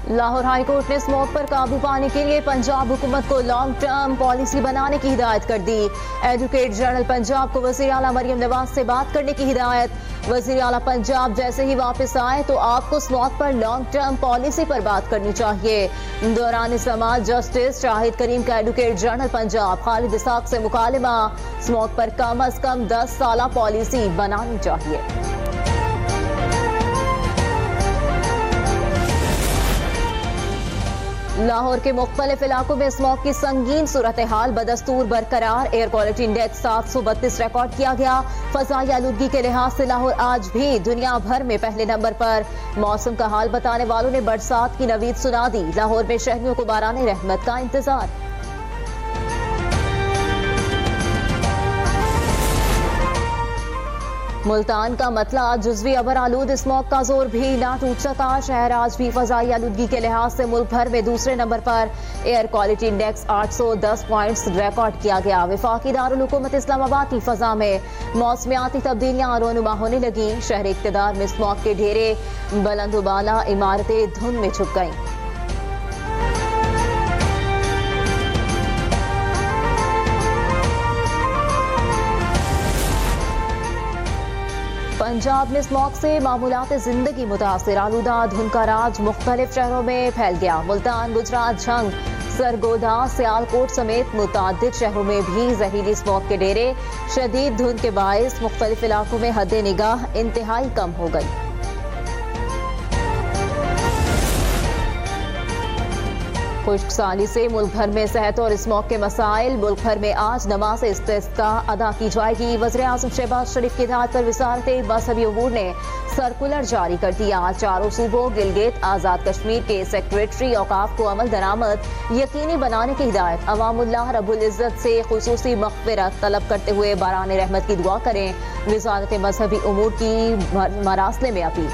Lahore high court ने smoke पर काबू पाने के लिए पंजाब हुकूमत को लॉन्ग टर्म पॉलिसी बनाने की हिदायत कर दी। एडवोकेट जनरल पंजाब को वज़ीर आला मरियम नवाज से बात करने की हिदायत। वज़ीर आला पंजाब जैसे ही वापस आए तो आपको स्मोक पर लॉन्ग टर्म पॉलिसी पर बात करनी चाहिए। दौरान समाअत जस्टिस शाहिद करीम का एडवोकेट जनरल पंजाब खालिद इसाक से मुकालमा, स्मोक पर कम अज कम 10 साला पॉलिसी बनानी चाहिए। लाहौर के मुख्तलिफ इलाकों में स्मॉग की संगीन सूरत हाल बदस्तूर बरकरार। एयर क्वालिटी इंडेक्स 732 रिकॉर्ड किया गया। फजाई आलूदगी के लिहाज से लाहौर आज भी दुनिया भर में पहले नंबर पर। मौसम का हाल बताने वालों ने बरसात की नवीद सुना दी। लाहौर में शहरियों को बाराने रहमत का इंतजार। मुल्तान का मतला जुज़वी अबर आलूद स्मॉग का जोर भी ना टूट सका। शहर आज भी फजाई आलूदगी के लिहाज से मुल्क भर में दूसरे नंबर पर। Air quality index 810 points record किया गया। वफाकी दारुल हुकूमत इस्लामाबाद की फजा में मौसमियाती तब्दीलियां रोनुमा होने लगी। शहर इक़्तिदार में स्मॉग के ढेरे, बुलंदबाला इमारतें धुंध में छुप गईं। पंजाब में स्मॉग से मामूलात जिंदगी मुतासिर। आलूदा धुंध का राज मुख्तलिफ शहरों में फैल गया। मुल्तान, गुजरात, झंग, सरगोदा, सियालकोट समेत मुतादिद शहरों में भी जहरीली स्मॉग के डेरे। शदीद धुंध के बायस मुख्तलिफ इलाकों में हद निगाह इंतहाई कम हो गई। खुश्क साली से मुल्क भर में सेहत और स्मॉग के मसाइल। मुल्क भर में आज नमाज इस्तिस्का अदा की जाएगी। वज़ीर आज़म शहबाज शरीफ की हिदायत पर वज़ारत मज़हबी उमूर ने सर्कुलर जारी कर दिया। चारों सूबों गिलगित आज़ाद कश्मीर के सेक्रेटरी औकाफ को अमल दरामद यकीनी बनाने की हिदायत। अवामुल्लाह रब्बुल इज़्ज़त से खुसूसी मग़फ़िरत तलब करते हुए बाराने रहमत की दुआ करें। वज़ारत मज़हबी उमूर की मरासले में अपील।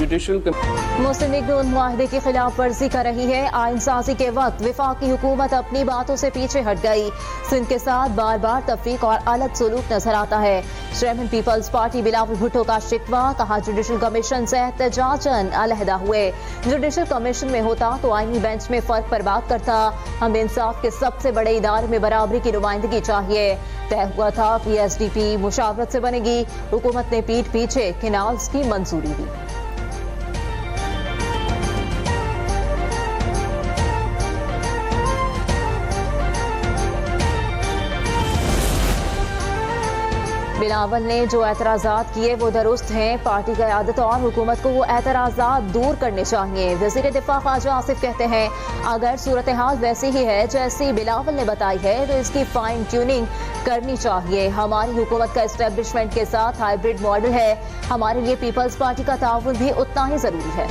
मुस्लिम लीग नून मुआहदे की खिलाफ वर्जी कर रही है। आइन साजी के वक्त विफाकी हुकूमत अपनी बातों से पीछे हट गई। सिंध के साथ बार बार तफरीक और अलग सलूक नजर आता है। चेयरमैन पीपल्स पार्टी बिलावल भुट्टो का शिकवा, कहा जुडिशल कमीशन से एहतजाजन अलहदा हुए। जुडिशल कमीशन में होता तो आईनी बेंच में फर्क पर बात करता। हम इंसाफ के सबसे बड़े इदारे में बराबरी की नुमाइंदगी चाहिए। तय हुआ था PSDP मुशावरत से बनेगी। हुकूमत ने पीठ पीछे कैनाल्स की मंजूरी दी। बिलावल ने जो एतराज़ात किए वो दुरुस्त हैं। पार्टी क़यादत और हुकूमत को वो एतराज़ात दूर करने चाहिए। वज़ीर दिफा ख्वाजा आसिफ कहते हैं, अगर सूरत हाल वैसी ही है जैसी बिलावल ने बताई है तो इसकी फाइन ट्यूनिंग करनी चाहिए। हमारी हुकूमत का एस्टेब्लिशमेंट के साथ हाइब्रिड मॉडल है। हमारे लिए पीपल्स पार्टी का ताउन भी उतना ही ज़रूरी है।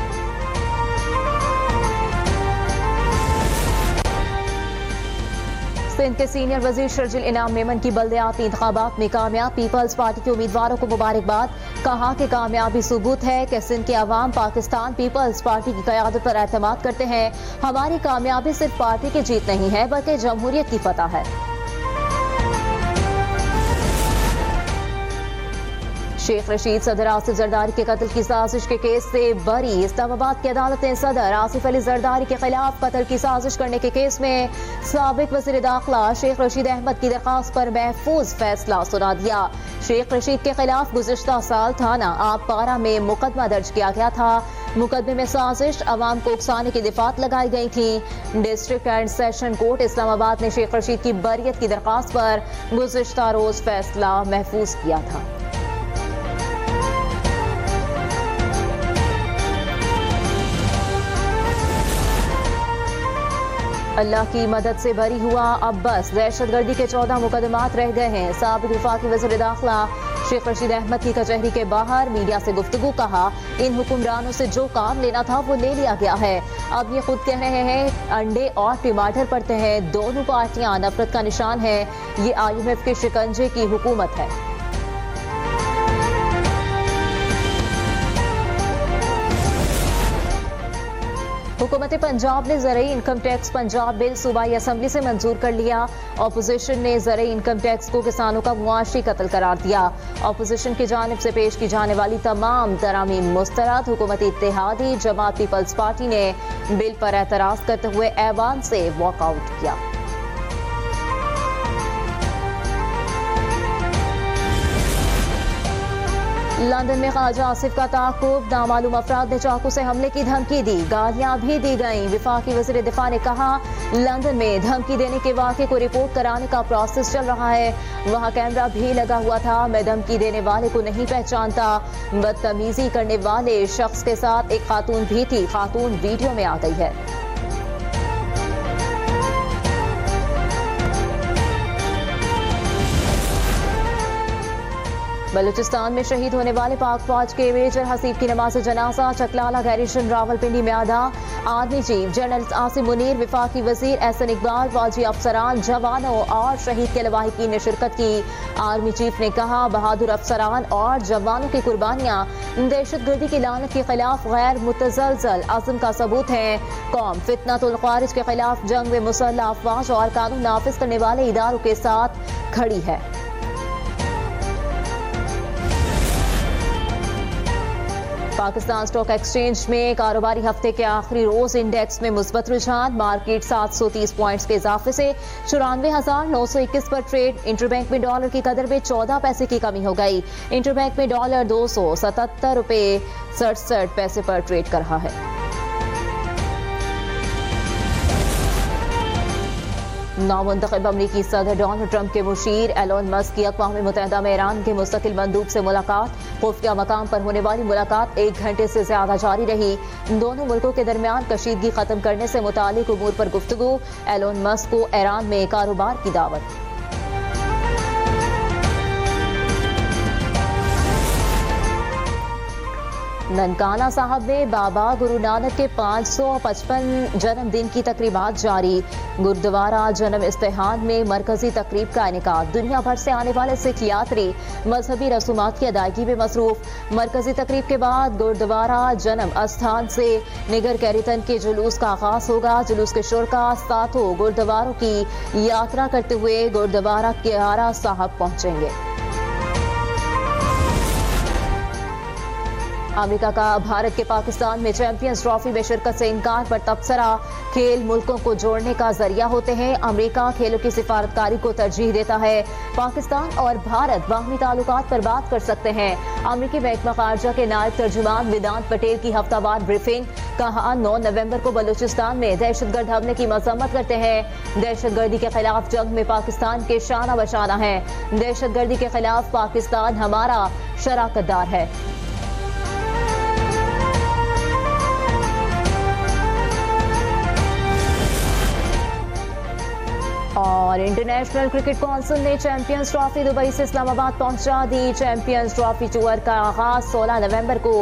सिंध के सीनियर वजीर शर्जिल इनाम मेमन की बल्दियाती इंतखाबात में कामयाब। पीपल्स पार्टी के उम्मीदवारों को मुबारकबाद। कहा कि कामयाबी सबूत है कि सिंध के अवाम पाकिस्तान पीपल्स पार्टी की क़यादत पर एतमाद करते हैं। हमारी कामयाबी सिर्फ पार्टी की जीत नहीं है बल्कि जमहूरियत की फतह है। शेख रशीद सदर आसिफ जरदारी के कत्ल की साजिश के केस से बरी। इस्लामाबाद की अदालत ने सदर आसिफ अली जरदारी के खिलाफ कत्ल की साजिश करने के केस में साबिक वज़ीर दाखिला शेख रशीद अहमद की दरख्वास्त पर महफूज फैसला सुना दिया। शेख रशीद के खिलाफ गुज़िश्ता साल थाना आबपारा में मुकदमा दर्ज किया गया था। मुकदमे में साजिश, अवाम को उकसाने की दिफात लगाई गई थी। District and session court Islamabad ने शेख रशीद की बरियत की दरख्वास्त पर गुज़िश्ता रोज फैसला महफूज किया था। अल्लाह की मदद से बरी हुआ। अब बस दहशतगर्दी के 14 मुकदमात रह गए हैं। साबिक वफाकी वज़ीर दाखिला शेख रशीद अहमद की कचहरी के बाहर मीडिया से गुफ्तगू, कहा इन हुक्मरानों से जो काम लेना था वो ले लिया गया है। अब ये खुद कह रहे हैं अंडे और टमाटर पड़ते हैं। दोनों पार्टियां नफरत का निशान है। ये IMF के शिकंजे की हुकूमत है। हुकूमत पंजाब ने ज़रूरी इनकम टैक्स पंजाब बिल सूबाई असम्बली से मंजूर कर लिया। अपोजिशन ने ज़रूरी इनकम टैक्स को किसानों का मुआशी कत्ल करार दिया। अपोजिशन की जानिब से पेश की जाने वाली तमाम तरामीम मुस्तरद। हुकूमती इत्तेहादी जमात पीपल्स पार्टी ने बिल पर एतराज़ करते हुए ऐवान से वॉकआउट किया। लंदन में ख्वाजा आसिफ का ताक़ुब, नामालूम अफराद ने चाकू से हमले की धमकी दी, गालियां भी दी गईं। वफाकी वज़ीर दिफा ने कहा, लंदन में धमकी देने के वाक़े को रिपोर्ट कराने का प्रोसेस चल रहा है, वहां कैमरा भी लगा हुआ था, मैं धमकी देने वाले को नहीं पहचानता। बदतमीजी करने वाले शख्स के साथ एक खातून भी थी, खातून वीडियो में आ गई है। बलूचिस्तान में शहीद होने वाले पाक फौज के मेजर हसीब की नमाज जनाजा चकलाला गैरिशन रावलपिंडी में अदा। Army chief general Asim Munir, वफाकी वजीर एहसन इकबाल, फौजी अफसरान, जवानों और शहीद के लवाहिकीन ने शिरकत की। आर्मी चीफ ने कहा, बहादुर अफसरान और जवानों की कुर्बानियां दहशतगर्दी की लानत के खिलाफ गैर मुतजलजल अज़्म का सबूत है। कौम फितनतुल ख़ारिज के खिलाफ जंग में मुसल्लह अफवाज और कानून नाफिज करने वाले इदारों के साथ खड़ी है। पाकिस्तान स्टॉक एक्सचेंज में कारोबारी हफ्ते के आखिरी रोज इंडेक्स में मुस्बत रुझान, मार्केट 730 पॉइंट्स के इजाफे से 94,921 पर ट्रेड। इंटरबैंक में डॉलर की कदर में 14 पैसे की कमी हो गई। इंटरबैंक में डॉलर 277 रुपए 67 पैसे पर ट्रेड कर रहा है। नामुंतखब अमरीकी सदर डोनाल्ड ट्रंप के मुशीर एलोन मस्क की अक़वाम मुत्तहिदा में ईरान के मुस्तकिल मंदूब से मुलाकात। खुफिया मकाम पर होने वाली मुलाकात 1 घंटे से ज्यादा जारी रही। दोनों मुल्कों के दरमियान कशीदगी खत्म करने से मुतालिक उमूर पर गुफ्तगू। एलोन मस्क को ईरान में कारोबार की दावत। ननकाना साहब में बाबा गुरु नानक के 555 जन्मदिन की तकरीबात जारी। गुरुद्वारा जन्म इस्तेहान में मरकजी तकरीब का इनेकाद। दुनिया भर से आने वाले सिख यात्री मजहबी रसूमात की अदायगी में मसरूफ। मरकजी तकरीब के बाद गुरुद्वारा जन्म अस्थान से निगर कैरितन के जुलूस का आगाज होगा। जुलूस के शुरका सातों गुरुद्वारों की यात्रा करते हुए गुरुद्वारा कियारा साहब पहुंचेंगे। अमेरिका का भारत के पाकिस्तान में चैंपियंस ट्रॉफी में शिरकत से इनकार पर तबसरा। खेल मुल्कों को जोड़ने का जरिया होते हैं। अमेरिका खेलों की सिफारतकारी को तरजीह देता है। पाकिस्तान और भारत बाहमी ताल्लुकात पर बात कर सकते हैं। अमेरिकी महकमा खारजा के नायब तर्जुमान वेदांत पटेल की हफ्तावार ब्रीफिंग। कहा, 9 नवंबर को बलूचिस्तान में दहशतगर्द हमले की मजम्मत करते हैं। दहशतगर्दी के खिलाफ जंग में पाकिस्तान के शाना बशाना है। दहशतगर्दी के खिलाफ पाकिस्तान हमारा शराकतदार है। और इंटरनेशनल क्रिकेट काउंसिल ने चैंपियंस ट्रॉफी दुबई से इस्लामाबाद पहुंचा दी। चैंपियंस ट्रॉफी टूर का आगाज 16 नवंबर को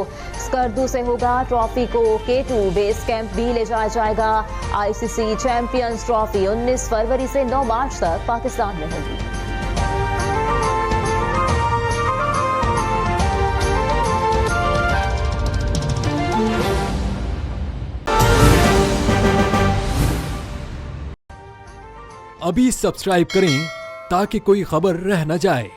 स्कर्दू से होगा। ट्रॉफी को K2 बेस कैंप भी ले जाया जाएगा। आईसीसी चैंपियंस ट्रॉफी 19 फरवरी से 9 मार्च तक पाकिस्तान में होगी। अभी सब्सक्राइब करें ताकि कोई खबर रह न जाए।